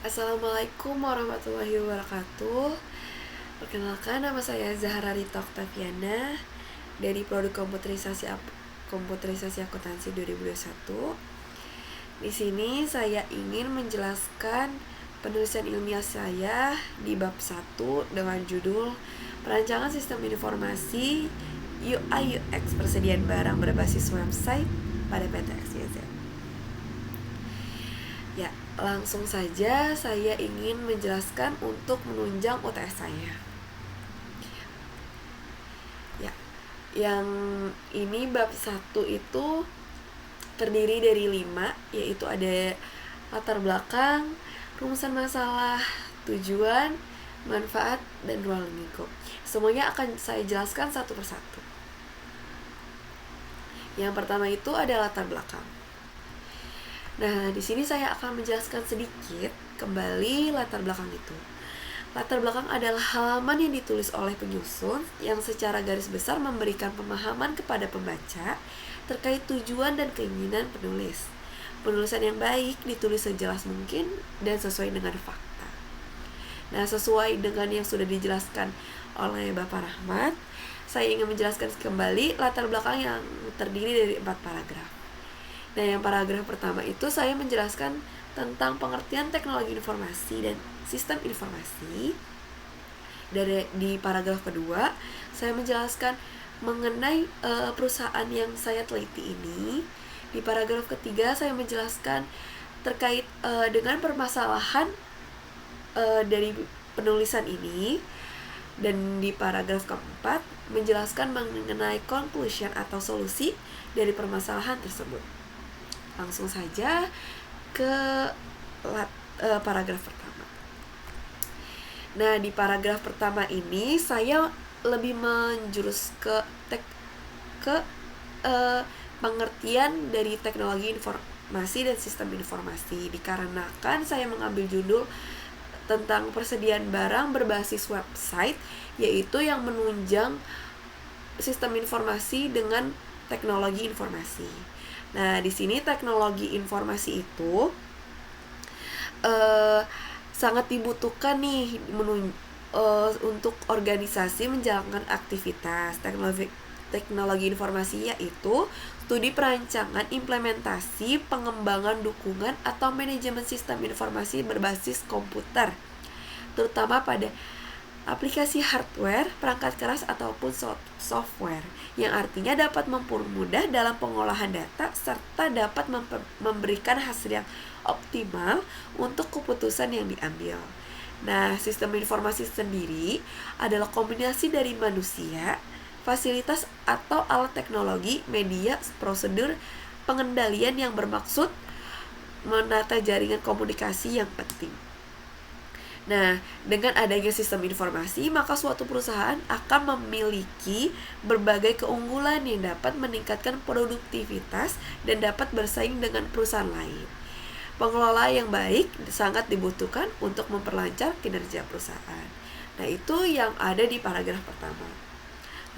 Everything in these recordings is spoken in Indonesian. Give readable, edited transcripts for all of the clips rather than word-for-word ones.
Assalamualaikum warahmatullahi wabarakatuh. Perkenalkan, nama saya Zahra Rita Oktaviana dari Prodi Komputerisasi Akuntansi 2021. Di sini saya ingin menjelaskan penulisan ilmiah saya di bab 1 dengan judul Perancangan Sistem Informasi UI UX Persediaan Barang Berbasis Website pada PT XYZ. Ya, langsung saja saya ingin menjelaskan untuk menunjang UTS saya. Ya, yang ini bab 1 itu terdiri dari 5, yaitu ada latar belakang, rumusan masalah, tujuan, manfaat, dan ruang lingkup. Semuanya akan saya jelaskan satu persatu. Yang pertama itu ada latar belakang. Nah, di sini saya akan menjelaskan sedikit kembali latar belakang itu. Latar belakang adalah halaman yang ditulis oleh penyusun yang secara garis besar memberikan pemahaman kepada pembaca terkait tujuan dan keinginan penulis. Penulisan yang baik ditulis sejelas mungkin dan sesuai dengan fakta. Nah, sesuai dengan yang sudah dijelaskan oleh Bapak Rahmat, saya ingin menjelaskan kembali latar belakang yang terdiri dari 4 paragraf. Nah, yang paragraf pertama itu saya menjelaskan tentang pengertian teknologi informasi dan sistem informasi. Di paragraf kedua, saya menjelaskan mengenai perusahaan yang saya teliti ini. Di paragraf ketiga, saya menjelaskan terkait dengan permasalahan dari penulisan ini. Dan di paragraf keempat, menjelaskan mengenai conclusion atau solusi dari permasalahan tersebut. Langsung saja ke paragraf pertama. Nah, di paragraf pertama ini saya lebih menjurus ke pengertian dari teknologi informasi dan sistem informasi, dikarenakan saya mengambil judul tentang persediaan barang berbasis website, yaitu yang menunjang sistem informasi dengan teknologi informasi. Nah, di sini teknologi informasi itu sangat dibutuhkan nih untuk organisasi menjalankan aktivitas. Teknologi informasi yaitu studi perancangan, implementasi, pengembangan, dukungan, atau manajemen sistem informasi berbasis komputer, terutama pada aplikasi hardware, perangkat keras, ataupun software, yang artinya dapat mempermudah dalam pengolahan data serta dapat memberikan hasil yang optimal untuk keputusan yang diambil. Nah, sistem informasi sendiri adalah kombinasi dari manusia, fasilitas atau alat teknologi, media, prosedur, pengendalian yang bermaksud menata jaringan komunikasi yang penting. Nah, dengan adanya sistem informasi, maka suatu perusahaan akan memiliki berbagai keunggulan yang dapat meningkatkan produktivitas dan dapat bersaing dengan perusahaan lain. Pengelola yang baik sangat dibutuhkan untuk memperlancar kinerja perusahaan. Nah, itu yang ada di paragraf pertama.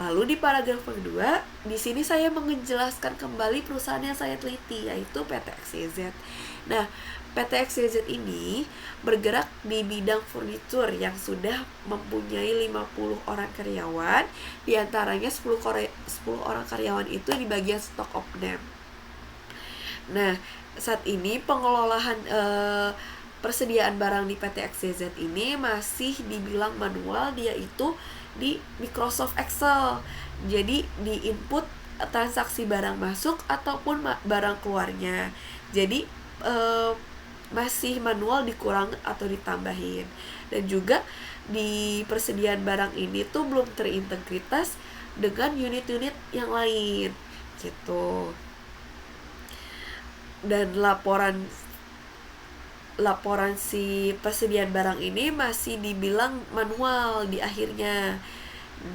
Lalu di paragraf kedua, di sini saya menjelaskan kembali perusahaan yang saya teliti, yaitu PT XYZ. Nah, PT XYZ ini bergerak di bidang furnitur yang sudah mempunyai 50 orang karyawan, diantaranya 10 orang karyawan itu di bagian stock of them. Nah, saat ini pengelolaan persediaan barang di PT XYZ ini masih dibilang manual, dia itu di Microsoft Excel. Jadi di input transaksi barang masuk ataupun barang keluarnya. Jadi masih manual, dikurang atau ditambahin. Dan juga di persediaan barang ini tuh belum terintegritas dengan unit-unit yang lain gitu. Dan laporan si persediaan barang ini masih dibilang manual di akhirnya.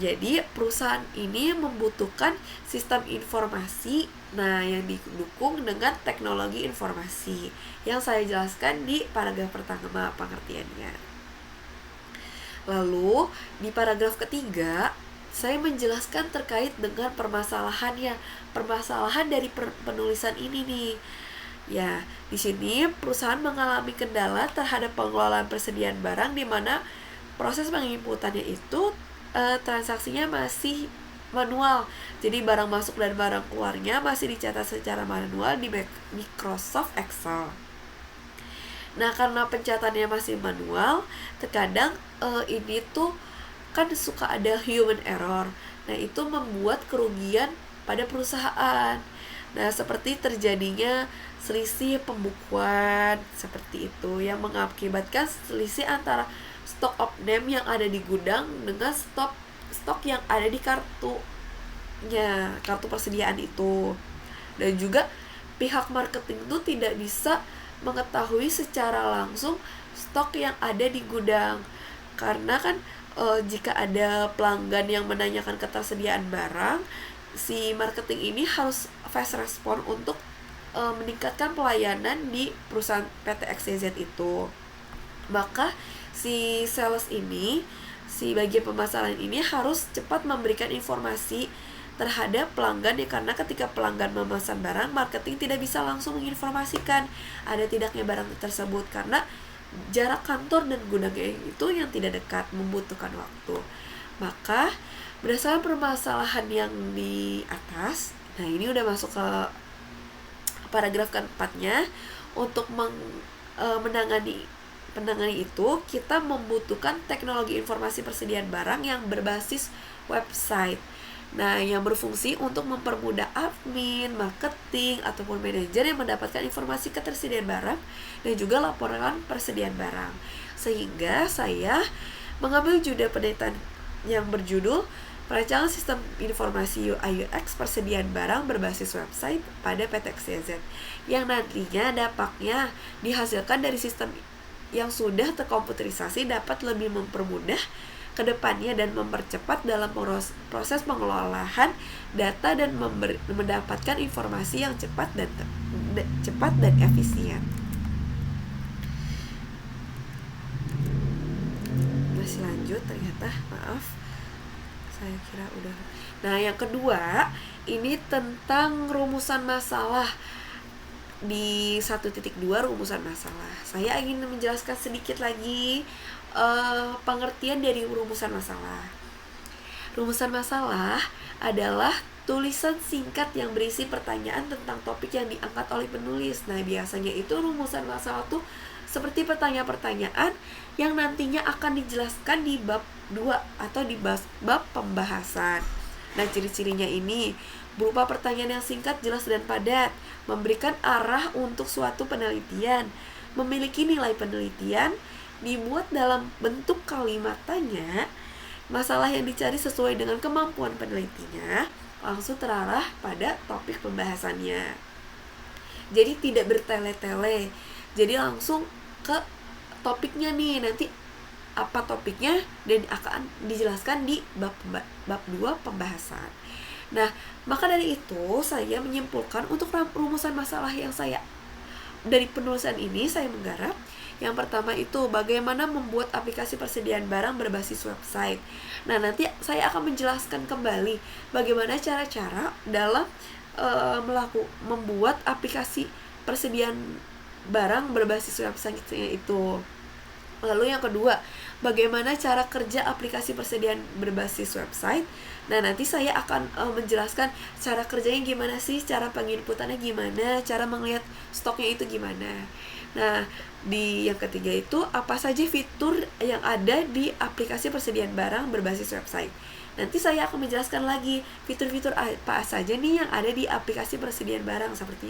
Jadi perusahaan ini membutuhkan sistem informasi, nah, yang didukung dengan teknologi informasi yang saya jelaskan di paragraf pertama pengertiannya. Lalu di paragraf ketiga, saya menjelaskan terkait dengan permasalahan dari penulisan ini nih. Ya, di sini perusahaan mengalami kendala terhadap pengelolaan persediaan barang di mana proses penginputannya itu transaksinya masih manual. Jadi barang masuk dan barang keluarnya masih dicatat secara manual di Microsoft Excel. Nah, karena pencatatannya masih manual, terkadang ini tuh kan suka ada human error. Nah, itu membuat kerugian pada perusahaan. Nah, seperti terjadinya selisih pembukuan seperti itu yang mengakibatkan selisih antara stok of name yang ada di gudang dengan stok yang ada di kartu persediaan itu. Dan juga pihak marketing itu tidak bisa mengetahui secara langsung stok yang ada di gudang, karena kan jika ada pelanggan yang menanyakan ketersediaan barang, si marketing ini harus fast respon untuk meningkatkan pelayanan di perusahaan PT XYZ itu. Maka si sales ini, si bagian pemasaran ini harus cepat memberikan informasi terhadap pelanggan ya, karena ketika pelanggan memesan barang, marketing tidak bisa langsung menginformasikan ada tidaknya barang tersebut karena jarak kantor dan gudangnya itu yang tidak dekat, membutuhkan waktu. Maka berdasarkan permasalahan yang di atas, nah ini udah masuk ke paragraf keempatnya. Untuk menangani itu, kita membutuhkan teknologi informasi persediaan barang yang berbasis website. Nah, yang berfungsi untuk mempermudah admin, marketing, ataupun manajer yang mendapatkan informasi ketersediaan barang dan juga laporan persediaan barang. Sehingga saya mengambil judul penelitian yang berjudul Perancangan Sistem Informasi UI UX Persediaan Barang Berbasis Website pada PT XYZ, yang nantinya dampaknya dihasilkan dari sistem yang sudah terkomputerisasi dapat lebih mempermudah kedepannya dan mempercepat dalam proses pengelolaan data dan mendapatkan informasi yang cepat dan efisien. Masih lanjut ternyata, maaf, saya kira udah. Nah, yang kedua ini tentang rumusan masalah. Di 1.2 rumusan masalah, saya ingin menjelaskan sedikit lagi pengertian dari rumusan masalah. Rumusan masalah adalah tulisan singkat yang berisi pertanyaan tentang topik yang diangkat oleh penulis. Nah, biasanya itu rumusan masalah tuh seperti pertanyaan-pertanyaan yang nantinya akan dijelaskan di bab 2 atau di bab pembahasan. Nah, ciri-cirinya ini berupa pertanyaan yang singkat, jelas, dan padat, memberikan arah untuk suatu penelitian, memiliki nilai penelitian, dibuat dalam bentuk kalimat tanya, masalah yang dicari sesuai dengan kemampuan penelitinya, langsung terarah pada topik pembahasannya. Jadi tidak bertele-tele, jadi langsung ke topiknya nih, nanti apa topiknya dan akan dijelaskan di bab 2 pembahasan. Nah, maka dari itu saya menyimpulkan untuk rumusan masalah yang saya dari penulisan ini saya menggarap. Yang pertama itu bagaimana membuat aplikasi persediaan barang berbasis website. Nah, nanti saya akan menjelaskan kembali bagaimana cara-cara dalam membuat aplikasi persediaan barang berbasis website-nya itu. Lalu yang kedua, bagaimana cara kerja aplikasi persediaan berbasis website. Nah, nanti saya akan menjelaskan cara kerjanya gimana sih, cara penginputannya gimana, cara melihat stoknya itu gimana. Nah, di yang ketiga itu apa saja fitur yang ada di aplikasi persediaan barang berbasis website. Nanti saya akan menjelaskan lagi fitur-fitur apa saja nih yang ada di aplikasi persediaan barang, seperti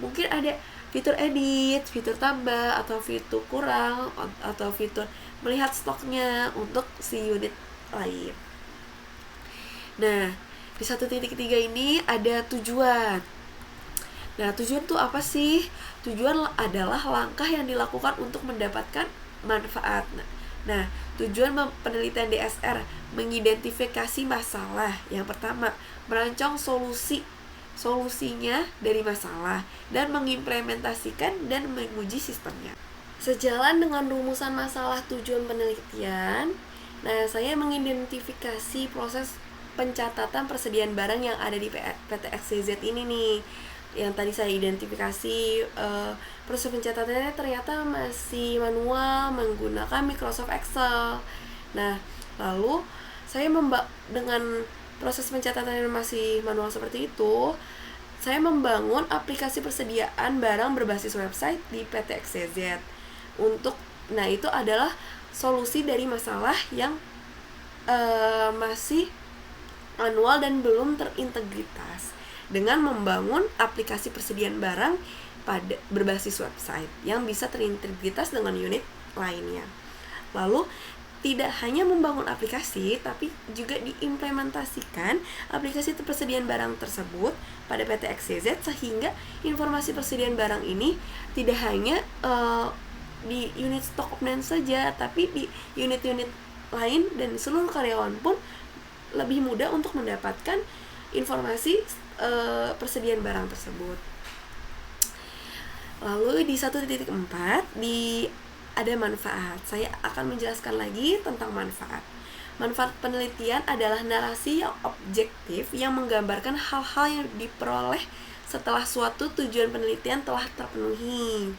mungkin ada fitur edit, fitur tambah, atau fitur kurang, atau fitur melihat stoknya untuk si unit lain. Nah, di 1.3 ini ada tujuan. Nah, tujuan itu apa sih? Tujuan adalah langkah yang dilakukan untuk mendapatkan manfaat. Nah, tujuan penelitian DSR mengidentifikasi masalah. Yang pertama, merancang solusinya dari masalah dan mengimplementasikan dan menguji sistemnya. Sejalan dengan rumusan masalah tujuan penelitian, nah saya mengidentifikasi proses pencatatan persediaan barang yang ada di PT XYZ ini nih. yang tadi saya identifikasi, proses pencatatannya ternyata masih manual menggunakan Microsoft Excel. Nah, lalu saya dengan proses pencatatan yang masih manual seperti itu, saya membangun aplikasi persediaan barang berbasis website di PT XYZ. Nah itu adalah solusi dari masalah yang masih manual dan belum terintegritas, dengan membangun aplikasi persediaan barang berbasis website yang bisa terintegritas dengan unit lainnya. Lalu tidak hanya membangun aplikasi, tapi juga diimplementasikan aplikasi persediaan barang tersebut pada PT XYZ, sehingga informasi persediaan barang ini tidak hanya di unit stock opname saja, tapi di unit-unit lain dan seluruh karyawan pun lebih mudah untuk mendapatkan informasi persediaan barang tersebut. Lalu di 1.4 ada manfaat. Saya akan menjelaskan lagi tentang manfaat. Manfaat penelitian adalah narasi yang objektif yang menggambarkan hal-hal yang diperoleh setelah suatu tujuan penelitian telah terpenuhi.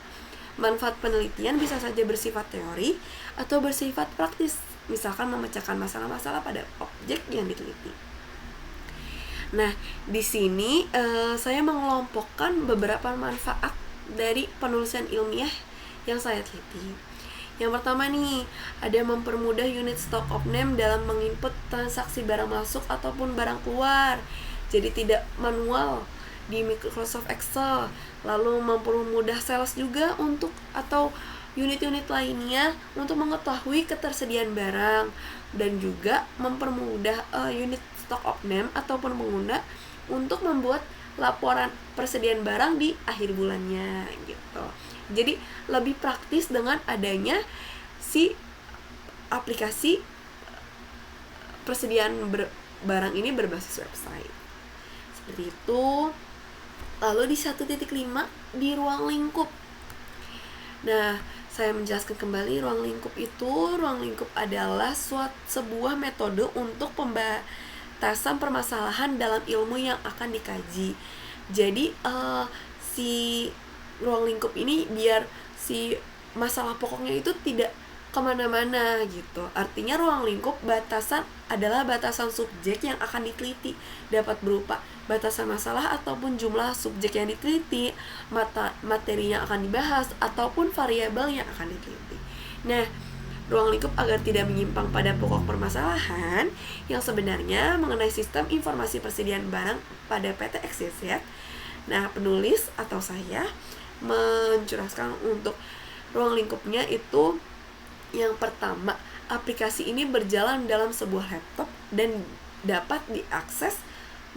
Manfaat penelitian bisa saja bersifat teori atau bersifat praktis, misalkan memecahkan masalah-masalah pada objek yang diteliti. Nah, di sini saya mengelompokkan beberapa manfaat dari penulisan ilmiah yang saya teliti. Yang pertama nih, ada mempermudah unit stock opname dalam menginput transaksi barang masuk ataupun barang keluar. Jadi tidak manual di Microsoft Excel. Lalu mempermudah sales juga atau unit-unit lainnya untuk mengetahui ketersediaan barang, dan juga mempermudah unit stock opname ataupun pengguna untuk membuat laporan persediaan barang di akhir bulannya gitu. Jadi lebih praktis dengan adanya si aplikasi persediaan barang ini berbasis website. Seperti itu. Lalu di 1.5 di ruang lingkup. Nah, saya menjelaskan kembali ruang lingkup itu. Ruang lingkup adalah sebuah metode untuk pembatasan permasalahan dalam ilmu yang akan dikaji. Jadi si ruang lingkup ini biar si masalah pokoknya itu tidak kemana-mana gitu. Artinya ruang lingkup batasan adalah batasan subjek yang akan diteliti, dapat berupa batasan masalah ataupun jumlah subjek yang diteliti, materi yang akan dibahas, ataupun variabel yang akan diteliti. Nah, ruang lingkup agar tidak menyimpang pada pokok permasalahan yang sebenarnya mengenai sistem informasi persediaan barang pada PT XYZ. Nah, penulis atau saya mencurahkan untuk ruang lingkupnya itu, yang pertama, aplikasi ini berjalan dalam sebuah laptop dan dapat diakses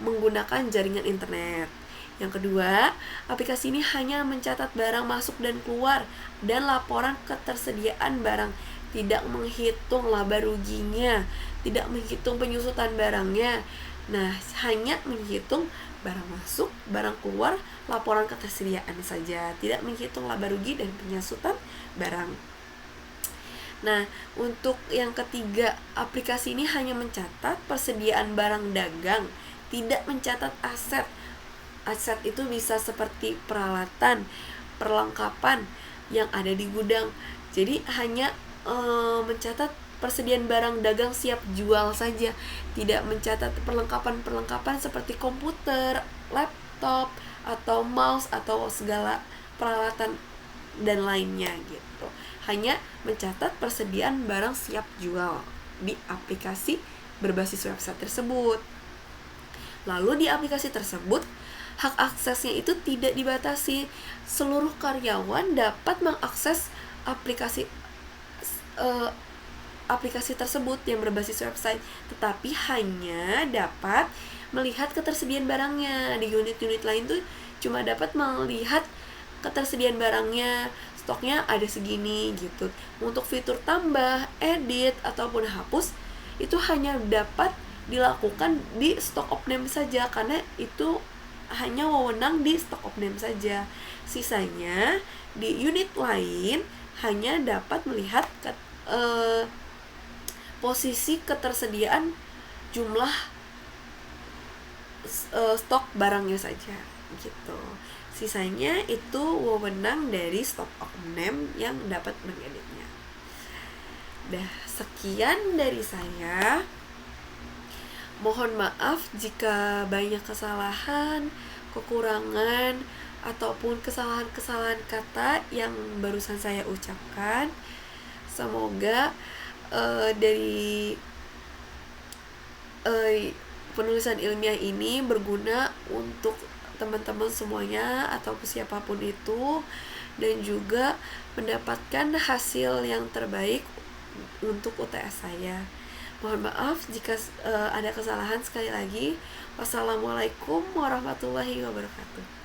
menggunakan jaringan internet. Yang kedua, aplikasi ini hanya mencatat barang masuk dan keluar dan laporan ketersediaan barang, tidak menghitung laba ruginya, tidak menghitung penyusutan barangnya. Nah, hanya menghitung barang masuk, barang keluar, laporan ketersediaan saja, tidak menghitung laba rugi dan penyusutan barang. Nah, untuk yang ketiga, aplikasi ini hanya mencatat persediaan barang dagang, tidak mencatat aset. Aset itu bisa seperti peralatan, perlengkapan yang ada di gudang. Jadi hanya mencatat persediaan barang dagang siap jual saja, tidak mencatat perlengkapan seperti komputer, laptop, atau mouse, atau segala peralatan dan lainnya gitu. Hanya mencatat persediaan barang siap jual di aplikasi berbasis website tersebut. Lalu di aplikasi tersebut, hak aksesnya itu tidak dibatasi. Seluruh karyawan dapat mengakses aplikasi tersebut yang berbasis website, tetapi hanya dapat melihat ketersediaan barangnya. Di unit-unit lain tuh cuma dapat melihat ketersediaan barangnya, stoknya ada segini gitu. Untuk fitur tambah, edit, ataupun hapus itu hanya dapat dilakukan di stock opname saja, karena itu hanya wewenang di stock opname saja. Sisanya di unit lain hanya dapat melihat posisi ketersediaan jumlah stok barangnya saja. gitu. Sisanya itu wewenang dari staf oknum yang dapat mengeditnya. Dah, sekian dari saya. Mohon maaf jika banyak kesalahan, kekurangan, ataupun kesalahan-kesalahan kata yang barusan saya ucapkan. Semoga dari penulisan ilmiah ini berguna untuk teman-teman semuanya atau siapapun itu, dan juga mendapatkan hasil yang terbaik untuk UTS saya. Mohon maaf jika ada kesalahan. Sekali lagi, wassalamualaikum warahmatullahi wabarakatuh.